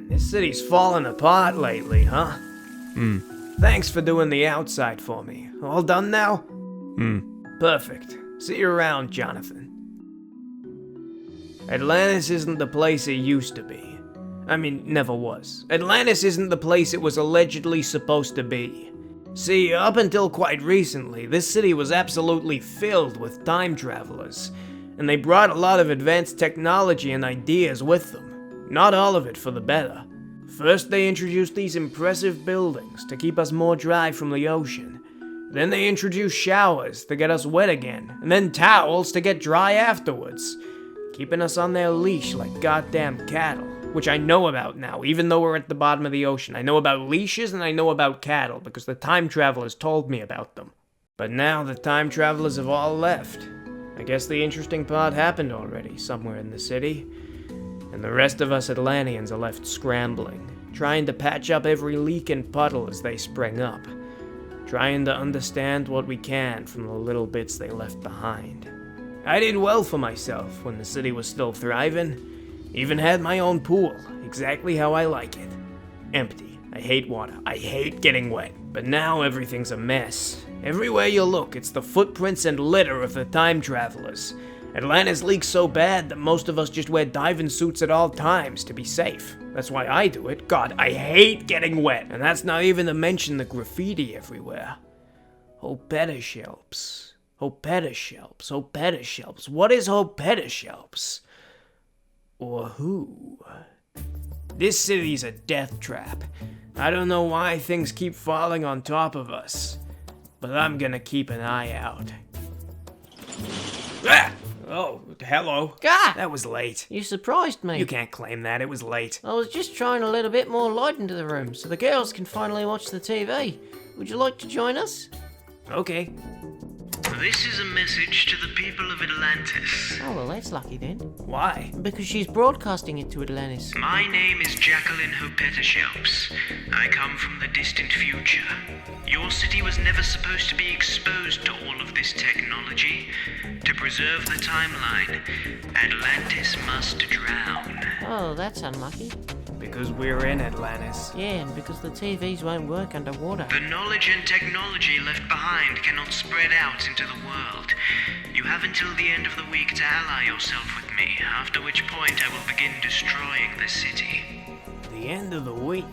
this city's fallen apart lately, huh? Thanks for doing the outside for me. All done now? Perfect. See you around, Jonathan. Atlantis isn't the place it used to be. I mean, never was. Atlantis isn't the place it was allegedly supposed to be. See, up until quite recently, this city was absolutely filled with time travelers, and they brought a lot of advanced technology and ideas with them. Not all of it for the better. First, they introduced these impressive buildings to keep us more dry from the ocean. Then they introduced showers to get us wet again, and then towels to get dry afterwards, keeping us on their leash like goddamn cattle, which I know about now, even though we're at the bottom of the ocean. I know about leashes and I know about cattle, because the time travelers told me about them. But now the time travelers have all left. I guess the interesting part happened already, somewhere in the city. And the rest of us Atlanteans are left scrambling, trying to patch up every leak and puddle as they spring up. Trying to understand what we can from the little bits they left behind. I did well for myself when the city was still thriving. Even had my own pool, exactly how I like it. Empty. I hate water. I hate getting wet. But now everything's a mess. Everywhere you look, it's the footprints and litter of the time travelers. Atlantis leaks so bad that most of us just wear diving suits at all times to be safe. That's why I do it. God, I hate getting wet. And that's not even to mention the graffiti everywhere. Hopedishelps. Hopedishelps. Hopedishelps. What is Hopedishelps? Or who? This city's a death trap. I don't know why things keep falling on top of us, but I'm gonna keep an eye out. Ah! Oh, hello. God! That was late. You surprised me. You can't claim that, it was late. I was just trying to let a bit more light into the room so the girls can finally watch the TV. Would you like to join us? Okay. This is a message to the people of Atlantis. Oh, well, that's lucky then. Why? Because she's broadcasting it to Atlantis. My name is Jacqueline Hopetoshelps. I come from the distant future. Your city was never supposed to be exposed to all of this technology. To preserve the timeline, Atlantis must drown. Oh, that's unlucky. Because we're in Atlantis. Yeah, and because the TVs won't work underwater. The knowledge and technology left behind cannot spread out into the world. You have until the end of the week to ally yourself with me, after which point I will begin destroying the city. The end of the week?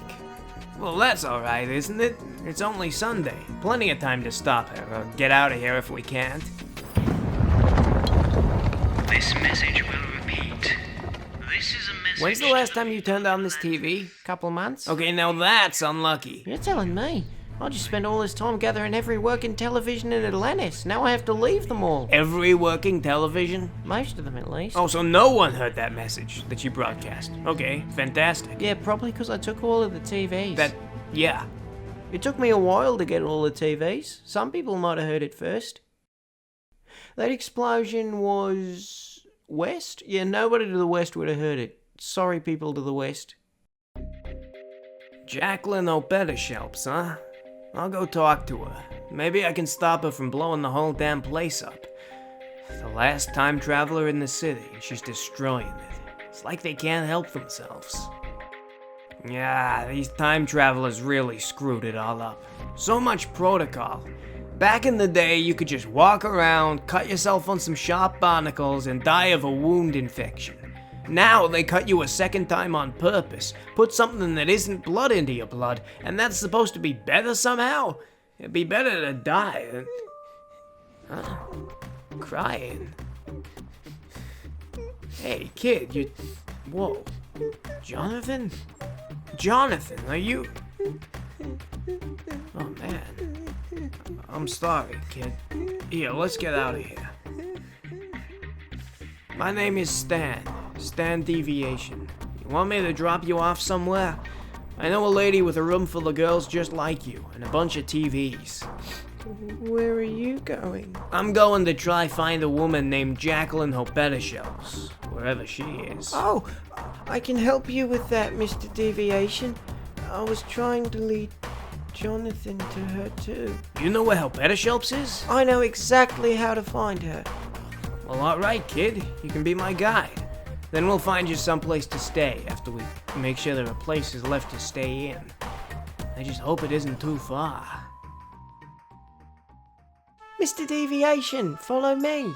Well, that's alright, isn't it? It's only Sunday. Plenty of time to stop her, or get out of here if we can't. This message will repeat. This is a message. When's the last time you turned on this TV? Couple of months? Okay, now that's unlucky. You're telling me. I just spent all this time gathering every working television in Atlantis. Now I have to leave them all. Every working television? Most of them, at least. Oh, so no one heard that message that you broadcast. Okay, fantastic. Yeah, probably because I took all of the TVs. Yeah. It took me a while to get all the TVs. Some people might have heard it first. That explosion was west? Yeah, nobody to the west would have heard it. Sorry, people to the west. Jacqueline Hopetoshelps, huh? I'll go talk to her. Maybe I can stop her from blowing the whole damn place up. The last time traveler in the city, and she's destroying it. It's like they can't help themselves. Yeah, these time travelers really screwed it all up. So much protocol. Back in the day, you could just walk around, cut yourself on some sharp barnacles, and die of a wound infection. Now they cut you a second time on purpose, put something that isn't blood into your blood, and that's supposed to be better somehow? It'd be better to die than... crying. Hey, kid, you... Whoa. Jonathan? Jonathan, are you... Oh, man. I'm sorry, kid. Here, let's get out of here. My name is Stan. Stan Deviation. You want me to drop you off somewhere? I know a lady with a room full of girls just like you, and a bunch of TVs. Where are you going? I'm going to try find a woman named Jacqueline Hopetoshelps, wherever she is. Oh, I can help you with that, Mr. Deviation. I was trying to lead Jonathan to her too. You know where Hopetoshelps is? I know exactly how to find her. Well, alright, kid. You can be my guide. Then we'll find you someplace to stay after we make sure there are places left to stay in. I just hope it isn't too far. Mr. Deviation, follow me.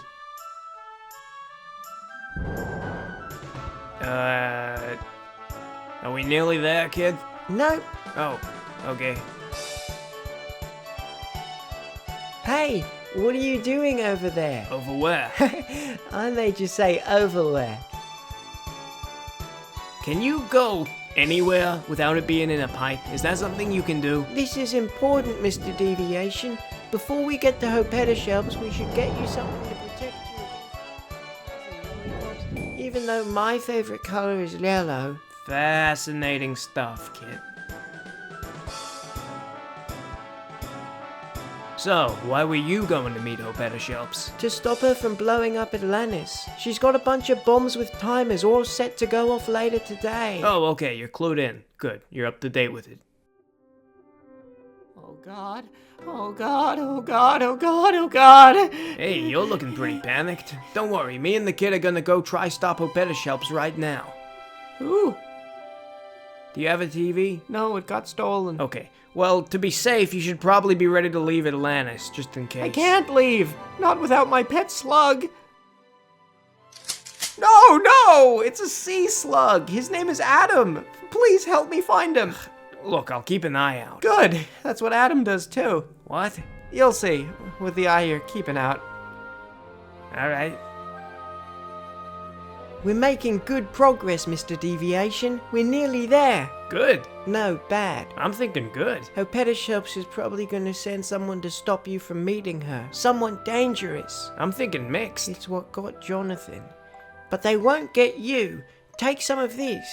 Are we nearly there, kid? Nope. Oh, okay. Hey, what are you doing over there? Over where? I made you say over there. Can you go anywhere without it being in a pipe? Is that something you can do? This is important, Mr. Deviation. Before we get to Hopeta Shelves, we should get you something to protect you against. Even though my favorite color is yellow. Fascinating stuff, kid. So, why were you going to meet Hopeta Shelps? To stop her from blowing up Atlantis. She's got a bunch of bombs with timers all set to go off later today. Oh, okay, you're clued in. Good, you're up to date with it. Oh God, oh God, oh God, oh God, oh God. Hey, you're looking pretty panicked. Don't worry, me and the kid are gonna go try stop Hopeta Shelps right now. Ooh. Do you have a TV? No, it got stolen. Okay, well, to be safe, you should probably be ready to leave Atlantis, just in case. I can't leave. Not without my pet slug. No, it's a sea slug. His name is Adam. Please help me find him. Look, I'll keep an eye out. Good. That's what Adam does too. What? You'll see, with the eye you're keeping out. Alright. We're making good progress, Mr. Deviation. We're nearly there. Good. No, bad. I'm thinking good. Hopeta Shelps is probably going to send someone to stop you from meeting her. Someone dangerous. I'm thinking mixed. It's what got Jonathan. But they won't get you. Take some of this.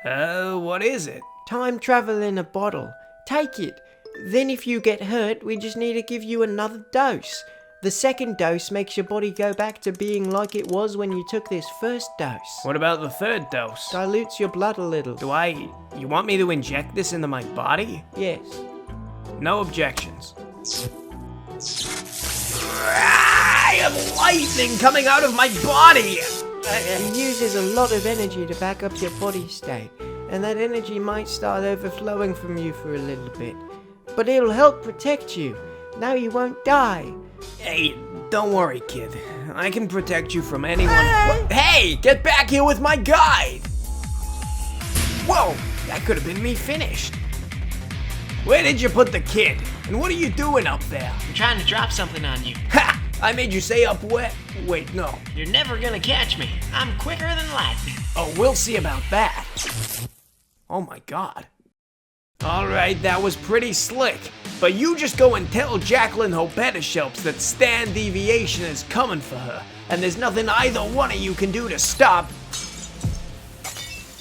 What is it? Time travel in a bottle. Take it. Then if you get hurt, we just need to give you another dose. The second dose makes your body go back to being like it was when you took this first dose. What about the third dose? Dilutes your blood a little. You want me to inject this into my body? Yes. No objections. I have lightning coming out of my body! It uses a lot of energy to back up your body state, and that energy might start overflowing from you for a little bit. But it'll help protect you. Now you won't die. Hey, don't worry, kid. I can protect you from anyone. Hey, get back here with my guide! Whoa, that could have been me finished. Where did you put the kid? And what are you doing up there? I'm trying to drop something on you. Ha! I made you say up where? Wait, no. You're never gonna catch me. I'm quicker than lightning. Oh, we'll see about that. Oh my god. Alright, that was pretty slick. But you just go and tell Jacqueline Hopeta Shelps that Stan Deviation is coming for her. And there's nothing either one of you can do to stop.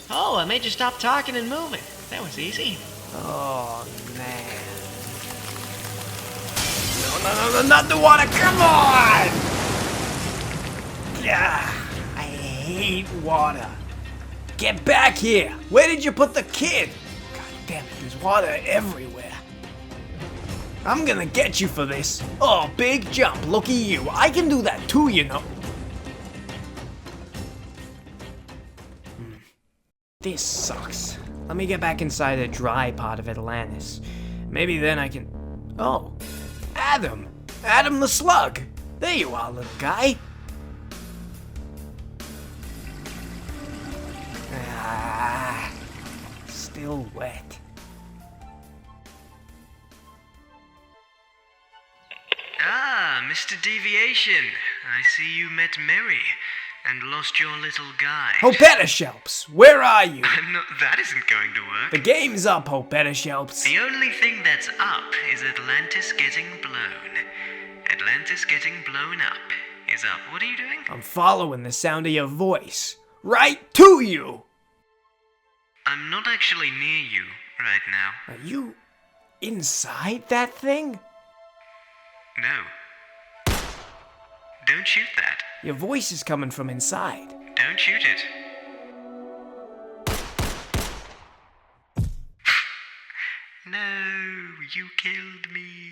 Oh, I made you stop talking and moving. That was easy. Oh, man. No, not the water, come on! Yeah, I hate water. Get back here! Where did you put the kid? God damn it, there's water everywhere. I'm gonna get you for this. Oh, big jump, looky you. I can do that too, you know. This sucks. Let me get back inside the dry part of Atlantis. Maybe then I can... Oh, Adam! Adam the Slug! There you are, little guy. Ah, still wet. Ah, Mr. Deviation. I see you met Mary and lost your little guide. Hopeta Shelps, where are you? No, that isn't going to work. The game's up, Hopeta Shelps. The only thing that's up is Atlantis getting blown. Atlantis getting blown up is up. What are you doing? I'm following the sound of your voice. Right to you! I'm not actually near you right now. Are you inside that thing? No. Don't shoot that. Your voice is coming from inside. Don't shoot it. No, you killed me.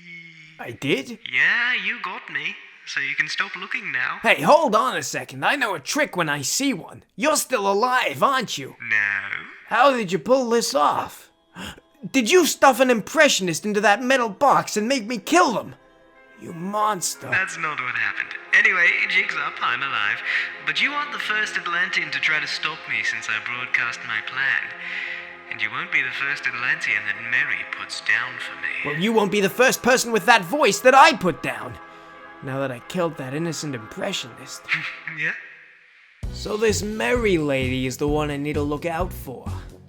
I did? Yeah, you got me. so you can stop looking now. Hey, hold on a second. I know a trick when I see one. You're still alive, aren't you? No. How did you pull this off? Did you stuff an impressionist into that metal box and make me kill them? You monster. That's not what happened. Anyway, jig's up, I'm alive. But you aren't the first Atlantean to try to stop me since I broadcast my plan. And you won't be the first Atlantean that Mary puts down for me. Well, you won't be the first person with that voice that I put down. Now that I killed that innocent impressionist. Yeah? So this Mary lady is the one I need to look out for.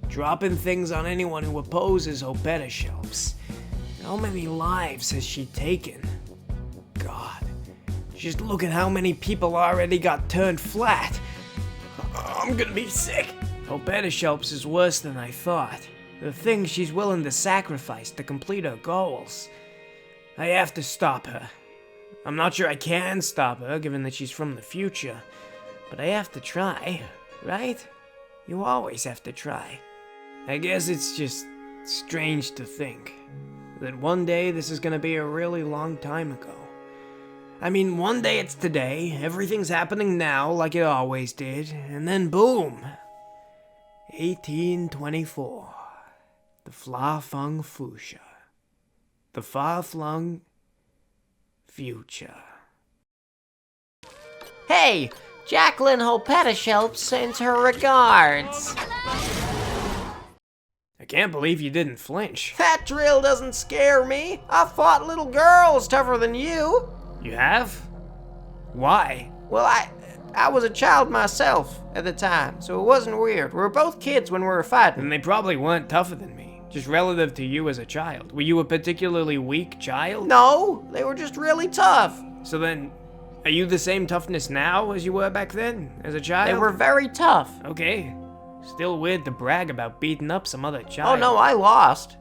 Dropping things on anyone who opposes Potionomics. How many lives has she taken? God. Just look at how many people already got turned flat. I'm gonna be sick. Potionomics is worse than I thought. The things she's willing to sacrifice to complete her goals. I have to stop her. I'm not sure I can stop her, given that she's from the future. But I have to try, right? You always have to try. I guess it's just strange to think that one day this is gonna be a really long time ago. I mean, one day it's today, everything's happening now like it always did, and then boom! 1824. The far-flung future. The far-flung future. Hey, Jacqueline Hopetoshelp sends her regards. I can't believe you didn't flinch. That drill doesn't scare me. I fought little girls tougher than you. You have? Why? Well, I was a child myself at the time, so it wasn't weird. We were both kids when we were fighting. And they probably weren't tougher than me, just relative to you as a child. Were you a particularly weak child? No, they were just really tough. So then, are you the same toughness now as you were back then, as a child? They were very tough. Okay. Still weird to brag about beating up some other child. Oh no, I lost.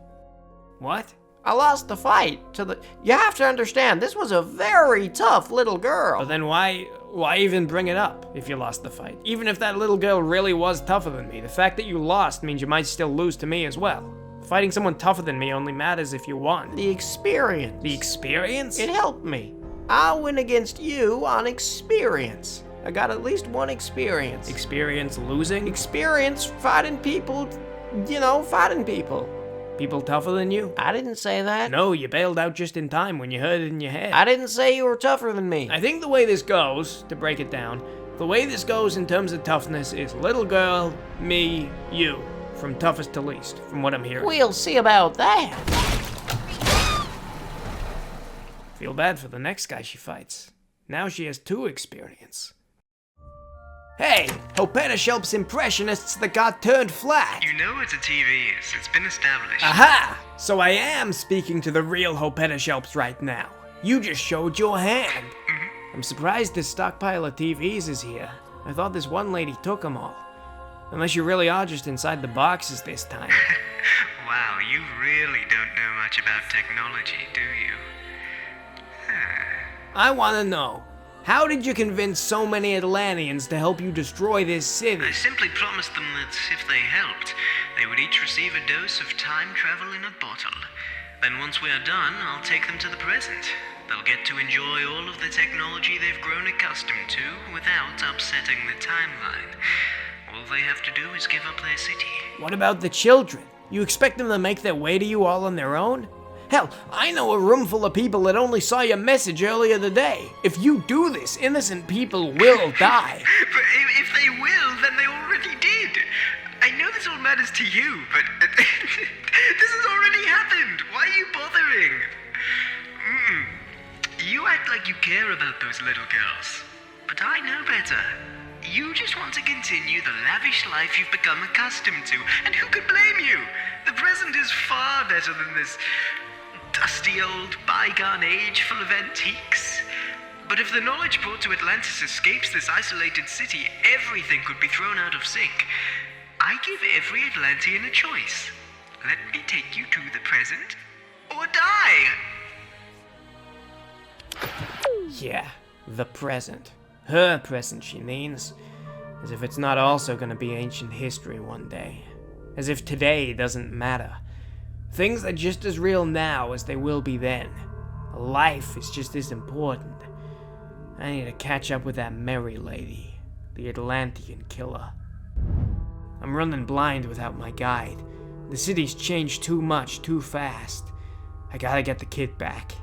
What? I lost the fight to the... You have to understand, this was a very tough little girl. But then why even bring it up if you lost the fight? Even if that little girl really was tougher than me, the fact that you lost means you might still lose to me as well. Fighting someone tougher than me only matters if you won. The experience. The experience? It helped me. I'll win against you on experience. I got at least one experience. Experience losing? Experience fighting people, fighting people. People tougher than you? I didn't say that. No, you bailed out just in time when you heard it in your head. I didn't say you were tougher than me. I think the way this goes, to break it down, the way this goes in terms of toughness is little girl, me, you. From toughest to least, from what I'm hearing. We'll see about that. Feel bad for the next guy she fights. Now she has 2 experience. Hey, Potionomics impressionists that got turned flat. You know what a TV is. It's been established. Aha! So I am speaking to the real Potionomics right now. You just showed your hand. I'm surprised this stockpile of TVs is here. I thought this one lady took them all. Unless you really are just inside the boxes this time. Wow, you really don't know much about technology, do you? I want to know, how did you convince so many Atlanteans to help you destroy this city? I simply promised them that if they helped, they would each receive a dose of time travel in a bottle. Then once we are done, I'll take them to the present. They'll get to enjoy all of the technology they've grown accustomed to without upsetting the timeline. All they have to do is give up their city. What about the children? You expect them to make their way to you all on their own? Hell, I know a room full of people that only saw your message earlier today. If you do this, innocent people will die. But if they will, then they already did. I know this all matters to you, but this has already happened. Why are you bothering? You act like you care about those little girls, but I know better. You just want to continue the lavish life you've become accustomed to, and who could blame you? The present is far better than this dusty old bygone age full of antiques. But if the knowledge brought to Atlantis escapes this isolated city, everything could be thrown out of sync. I give every Atlantean a choice. Let me take you to the present, or die! Yeah, the present. Her present, she means. As if it's not also gonna be ancient history one day. As if today doesn't matter. Things are just as real now as they will be then. Life is just as important. I need to catch up with that Mary lady, the Atlantean killer. I'm running blind without my guide. The city's changed too much, too fast. I gotta get the kid back.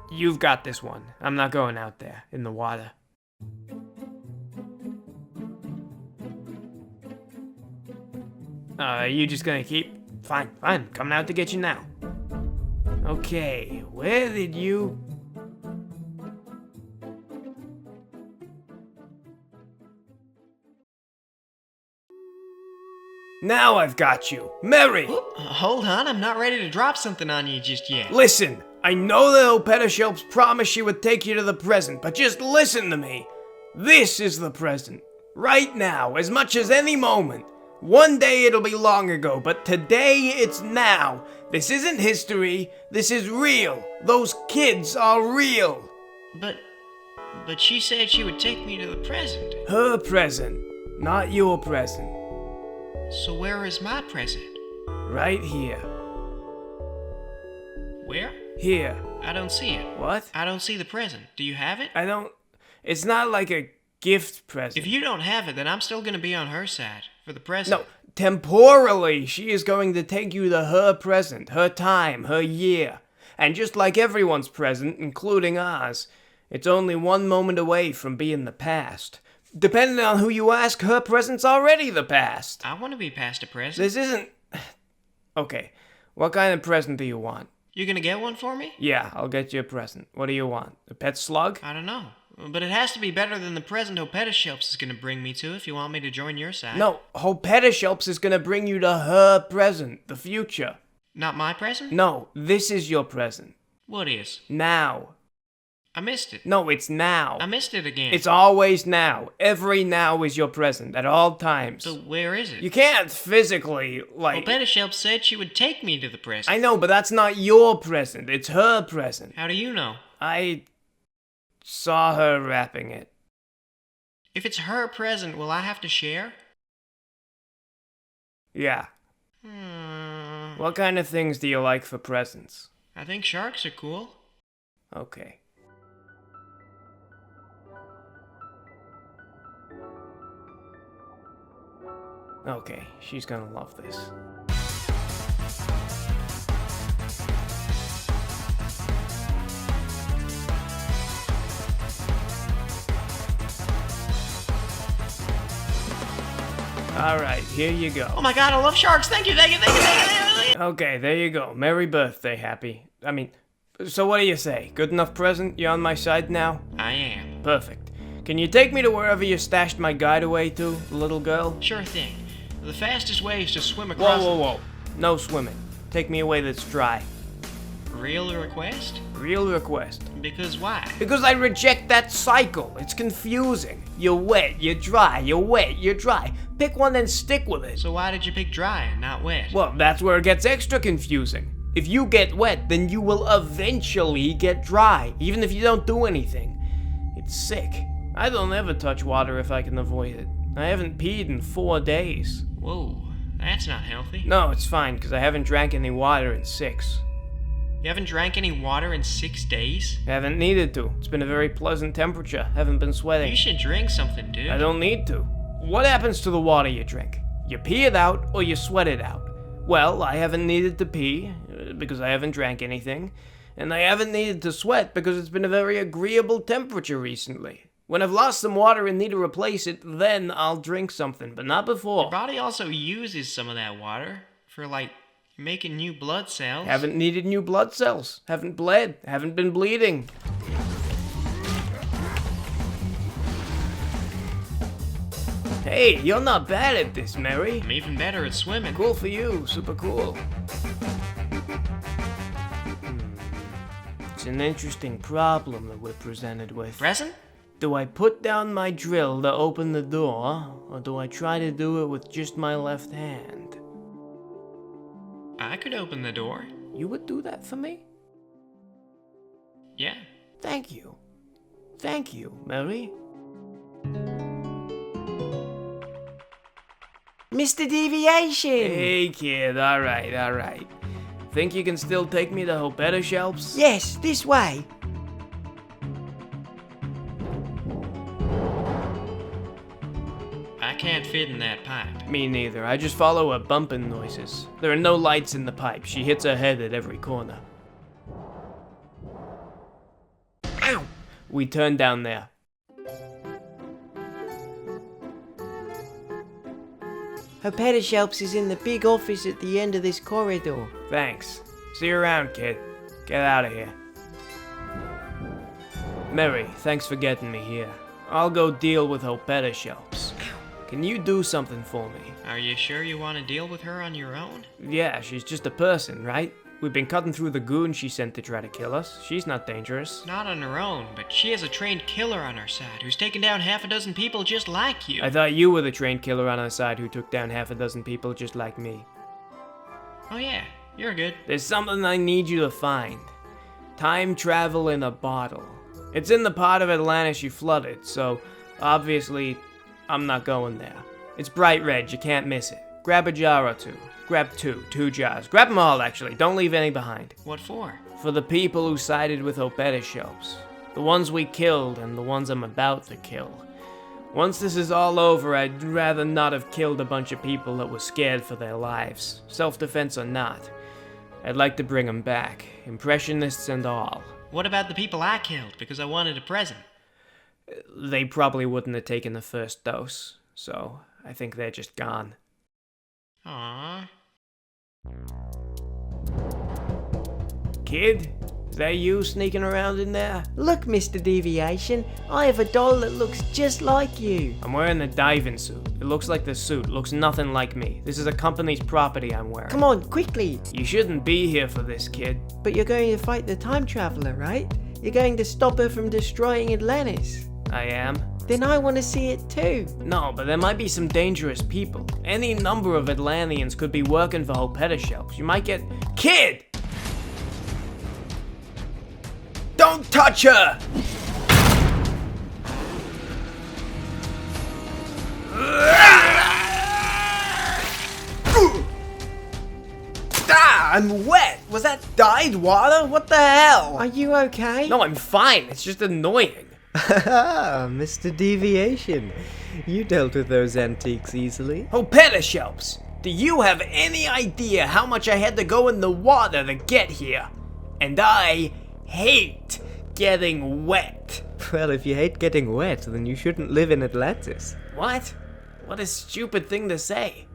You've got this one. I'm not going out there, in the water. You just gonna keep... Fine, coming out to get you now. Okay, where did you... Now I've got you! Mary! Hold on, I'm not ready to drop something on you just yet. Listen, I know that Opetoshelps promised she would take you to the present, but just listen to me. This is the present. Right now, as much as any moment. One day it'll be long ago, but today it's now. This isn't history, this is real. Those kids are real. But she said she would take me to the present. Her present, not your present. So where is my present? Right here. Where? Here. I don't see it. What? I don't see the present. Do you have it? I don't... It's not like a gift present. If you don't have it, then I'm still gonna be on her side. For the present. No, temporally, she is going to take you to her present, her time, her year. And just like everyone's present, including ours, it's only one moment away from being the past. Depending on who you ask, her present's already the past. I want to be past a present. This isn't... Okay, what kind of present do you want? You're gonna get one for me? Yeah, I'll get you a present. What do you want? A pet slug? I don't know. But it has to be better than the present Opetoshelps is gonna bring me to if you want me to join your side. No, Opetoshelps is gonna bring you to her present, the future. Not my present? No, this is your present. What is? Now. I missed it. No, it's now. I missed it again. It's always now. Every now is your present, at all times. So where is it? You can't physically, like... Opetoshelps said she would take me to the present. I know, but that's not your present. It's her present. How do you know? I saw her wrapping it. If it's her present, will I have to share? Yeah. What kind of things do you like for presents? I think sharks are cool. Okay. Okay, she's gonna love this. Alright, here you go. Oh my god, I love sharks! Thank you. Okay, there you go. Merry birthday, Happy. So what do you say? Good enough present? You on my side now? I am. Perfect. Can you take me to wherever you stashed my guide away to, little girl? Sure thing. The fastest way is to swim across... Whoa. No swimming. Take me away that's dry. Real request? Real request. Because why? Because I reject that cycle. It's confusing. You're wet, you're dry, you're wet, you're dry. Pick one and stick with it. So why did you pick dry and not wet? Well, that's where it gets extra confusing. If you get wet, then you will eventually get dry, even if you don't do anything. It's sick. I don't ever touch water if I can avoid it. I haven't peed in 4 days. Whoa, that's not healthy. No, it's fine, because I haven't drank any water in 6. You haven't drank any water in 6 days? Haven't needed to. It's been a very pleasant temperature. Haven't been sweating. You should drink something, dude. I don't need to. What happens to the water you drink? You pee it out or you sweat it out? Well, I haven't needed to pee because I haven't drank anything, and I haven't needed to sweat because it's been a very agreeable temperature recently. When I've lost some water and need to replace it, then I'll drink something, but not before. Your body also uses some of that water for, making new blood cells. Haven't needed new blood cells. Haven't bled. Haven't been bleeding. Hey, you're not bad at this, Mary. I'm even better at swimming. Cool for you. Super cool. It's an interesting problem that we're presented with. Present? Do I put down my drill to open the door, or do I try to do it with just my left hand? I could open the door. You would do that for me? Yeah. Thank you. Thank you, Mary. Mr. Deviation! Hey, kid, alright. Think you can still take me to Hopeta Shelps? Yes, this way. I can't fit in that pipe. Me neither. I just follow her bumping noises. There are no lights in the pipe. She hits her head at every corner. Ow! We turn down there. Hopeta Shelps is in the big office at the end of this corridor. Thanks. See you around, kid. Get out of here. Mary, thanks for getting me here. I'll go deal with Hopeta Shelps. Can you do something for me? Are you sure you want to deal with her on your own? Yeah, she's just a person, right? We've been cutting through the goon she sent to try to kill us. She's not dangerous. Not on her own, but she has a trained killer on her side who's taken down half a dozen people just like you. I thought you were the trained killer on our side who took down half a dozen people just like me. Oh yeah, you're good. There's something I need you to find. Time travel in a bottle. It's in the part of Atlantis you flooded, so obviously I'm not going there. It's bright red, you can't miss it. Grab a jar or two. Grab two jars. Grab them all, actually. Don't leave any behind. What for? For the people who sided with Hopeta Shelps. The ones we killed and the ones I'm about to kill. Once this is all over, I'd rather not have killed a bunch of people that were scared for their lives. Self-defense or not. I'd like to bring them back. Impressionists and all. What about the people I killed because I wanted a present? They probably wouldn't have taken the first dose, so I think they're just gone. Aww. Kid? Is that you sneaking around in there? Look, Mr. Deviation, I have a doll that looks just like you. I'm wearing the diving suit. It looks like the suit. Looks nothing like me. This is a company's property I'm wearing. Come on, quickly. You shouldn't be here for this, kid. But you're going to fight the time traveler, right? You're going to stop her from destroying Atlantis. I am. Then I want to see it too. No, but there might be some dangerous people. Any number of Atlanteans could be working for Hopeta Shelps. You might get... Kid! Don't touch her! Ah, I'm wet! Was that dyed water? What the hell? Are you okay? No, I'm fine. It's just annoying. Mr. Deviation. You dealt with those antiques easily. Hopeta Shelps, do you have any idea how much I had to go in the water to get here? And I hate getting wet. Well, if you hate getting wet, then you shouldn't live in Atlantis. What? What a stupid thing to say.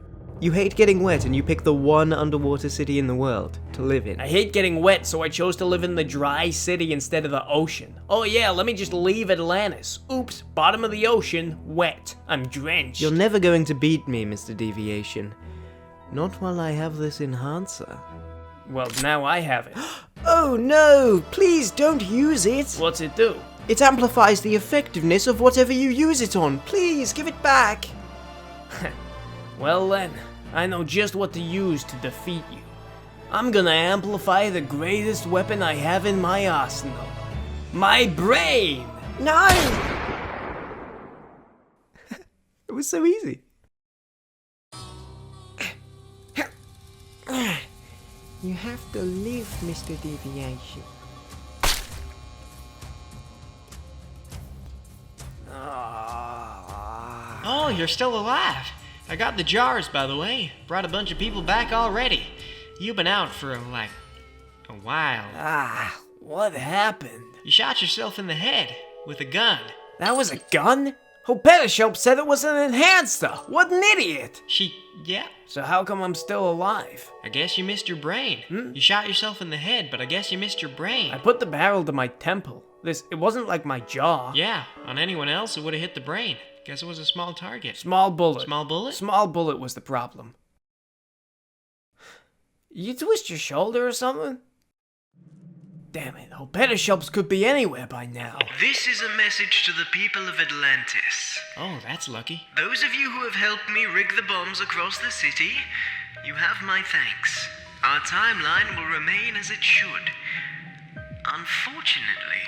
You hate getting wet and you pick the one underwater city in the world to live in. I hate getting wet, so I chose to live in the dry city instead of the ocean. Oh yeah, let me just leave Atlantis. Oops, bottom of the ocean, wet. I'm drenched. You're never going to beat me, Mr. Deviation. Not while I have this enhancer. Well, now I have it. Oh no! Please don't use it! What's it do? It amplifies the effectiveness of whatever you use it on. Please, give it back! Well then, I know just what to use to defeat you. I'm gonna amplify the greatest weapon I have in my arsenal. My brain! No! It was so easy. You have to live, Mr. Deviation. Oh, you're still alive. I got the jars, by the way. Brought a bunch of people back already. You've been out for, like, a while. Ah, what happened? You shot yourself in the head with a gun. That was a gun? Hopeta Shelps said it was an enhancer. What an idiot! Yeah. So how come I'm still alive? I guess you missed your brain. You shot yourself in the head, but I guess you missed your brain. I put the barrel to my temple. It wasn't like my jaw. Yeah, on anyone else it would have hit the brain. Guess it was a small target. Small bullet. Small bullet? Small bullet was the problem. You twist your shoulder or something? Damn it, Hopeta Shelps could be anywhere by now. This is a message to the people of Atlantis. Oh, that's lucky. Those of you who have helped me rig the bombs across the city, you have my thanks. Our timeline will remain as it should. Unfortunately,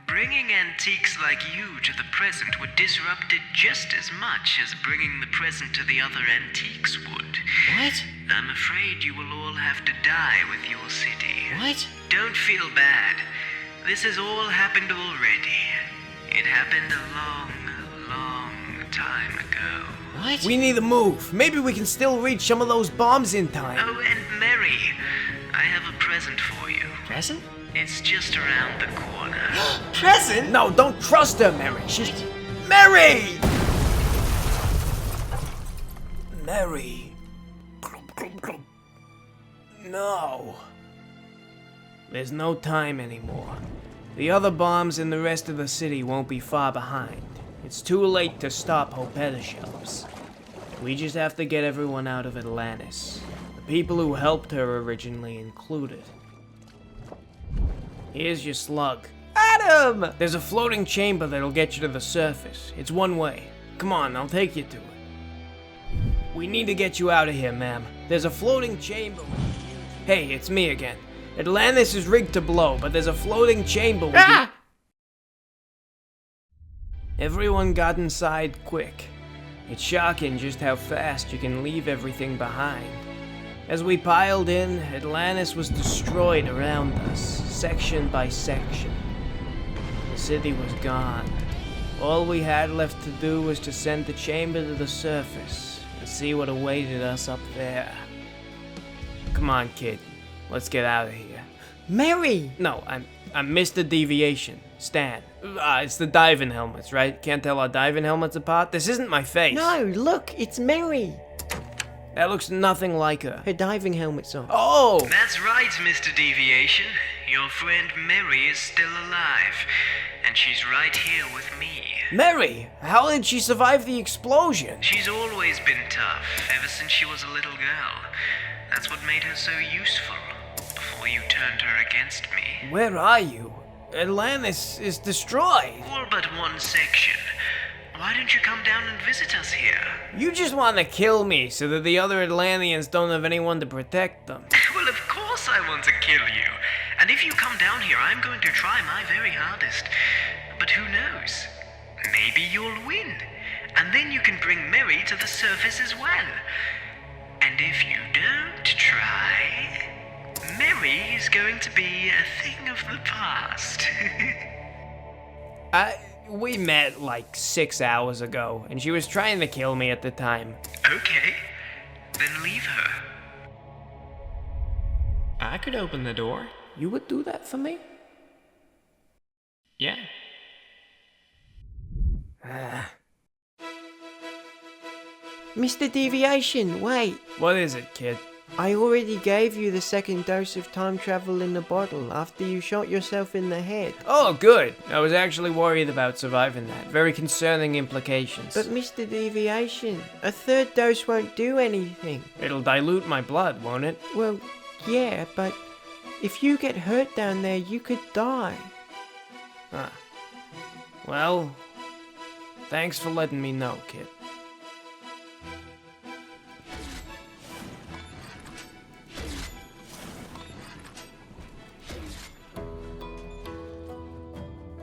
bringing antiques like you to the present would disrupt it just as much as bringing the present to the other antiques would. What? I'm afraid you will all have to die with your city. What? Don't feel bad. This has all happened already. It happened a long, long time ago. What? We need to move. Maybe we can still reach some of those bombs in time. Oh, and Mary, I have a present for you. Present? It's just around the corner. Present? No, don't trust her, Mary. She's... Mary! Mary. No. There's no time anymore. The other bombs in the rest of the city won't be far behind. It's too late to stop Potionomics. We just have to get everyone out of Atlantis. The people who helped her originally included. Here's your slug. Adam! There's a floating chamber that'll get you to the surface. It's one way. Come on, I'll take you to it. We need to get you out of here, ma'am. There's a floating chamber. Hey, it's me again. Atlantis is rigged to blow, but there's a floating chamber with Everyone got inside quick. It's shocking just how fast you can leave everything behind. As we piled in, Atlantis was destroyed around us, section by section. The city was gone. All we had left to do was to send the chamber to the surface and see what awaited us up there. Come on, kid. Let's get out of here. Mary! No, I'm Mr. Deviation. Stan. It's the diving helmets, right? Can't tell our diving helmets apart? This isn't my face. No, look, it's Mary. That looks nothing like her. Her diving helmet's on. Oh! That's right, Mr. Deviation. Your friend Mary is still alive, and she's right here with me. Mary! How did she survive the explosion? She's always been tough, ever since she was a little girl. That's what made her so useful, before you turned her against me. Where are you? Atlantis is destroyed. All but one section. Why don't you come down and visit us here? You just want to kill me so that the other Atlanteans don't have anyone to protect them. Well, of course I want to kill you. And if you come down here, I'm going to try my very hardest. But who knows? Maybe you'll win. And then you can bring Mary to the surface as well. And if you don't try, Mary is going to be a thing of the past. We met like 6 hours ago, and she was trying to kill me at the time. Okay, then leave her. I could open the door. You would do that for me? Yeah. Mr. Deviation, wait. What is it, kid? I already gave you the second dose of time travel in the bottle after you shot yourself in the head. Oh, good. I was actually worried about surviving that. Very concerning implications. But Mr. Deviation, a third dose won't do anything. It'll dilute my blood, won't it? Well, yeah, but if you get hurt down there, you could die. Huh. Well, thanks for letting me know, kid.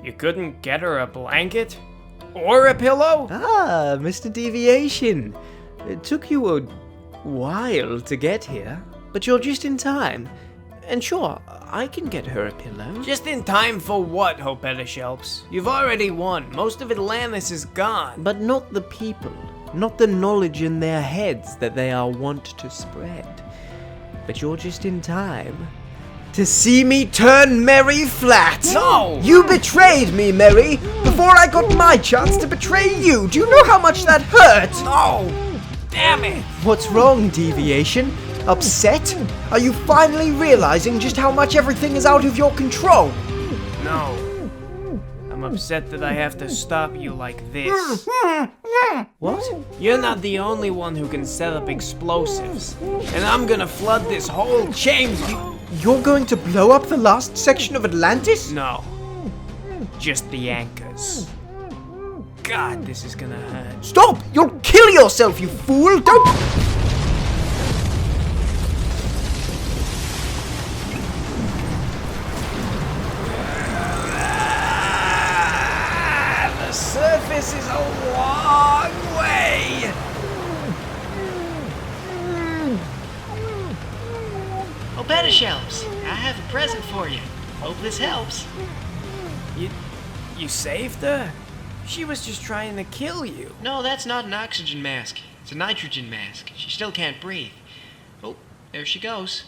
You couldn't get her a blanket? Or a pillow? Ah, Mr. Deviation. It took you a while to get here, but you're just in time. And sure, I can get her a pillow. Just in time for what, Potionomics? You've already won. Most of Atlantis is gone. But not the people, not the knowledge in their heads that they are wont to spread. But you're just in time to see me turn Mary flat. No! You betrayed me, Mary, before I got my chance to betray you. Do you know how much that hurt? No! Damn it! What's wrong, Deviation? Upset? Are you finally realizing just how much everything is out of your control? No. I'm upset that I have to stop you like this. What? You're not the only one who can set up explosives. And I'm gonna flood this whole chamber. You're going to blow up the last section of Atlantis? No. Just the anchors. God, this is gonna hurt. Stop! You'll kill yourself, you fool! Don't... The surface is a long way. present for you. Hope this helps. You saved her? She was just trying to kill you. No, that's not an oxygen mask. It's a nitrogen mask. She still can't breathe. Oh, there she goes.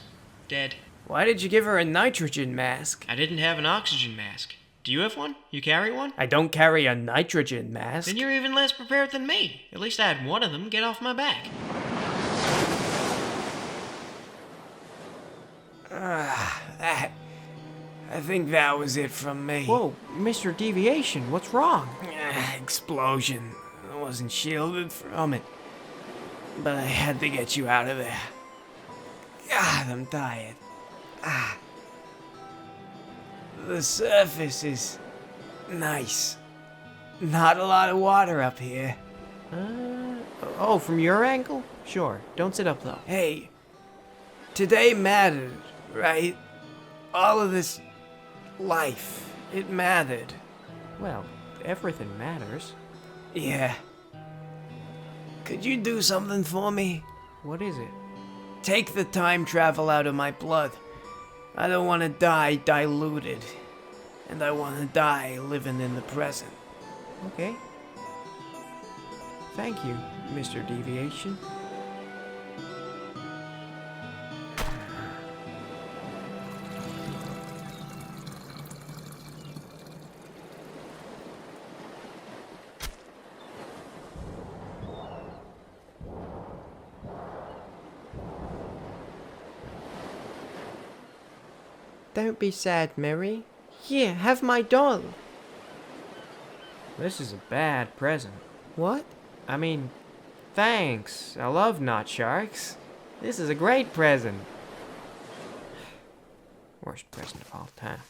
Dead. Why did you give her a nitrogen mask? I didn't have an oxygen mask. Do you have one? You carry one? I don't carry a nitrogen mask. Then you're even less prepared than me. At least I had one of them get off my back. I think that was it from me. Whoa, Mr. Deviation, what's wrong? Explosion. I wasn't shielded from it. But I had to get you out of there. God, I'm tired. The surface is nice. Not a lot of water up here. Oh, from your angle? Sure, don't sit up though. Hey, today mattered, right? All of this life, it mattered. Well, everything matters. Yeah. Could you do something for me? What is it? Take the time travel out of my blood. I don't want to die diluted. And I want to die living in the present. Okay. Thank you, Mr. Deviation. Don't be sad, Mary. Here, have my doll. This is a bad present. What? I mean, thanks. I love nut sharks. This is a great present. Worst present of all time.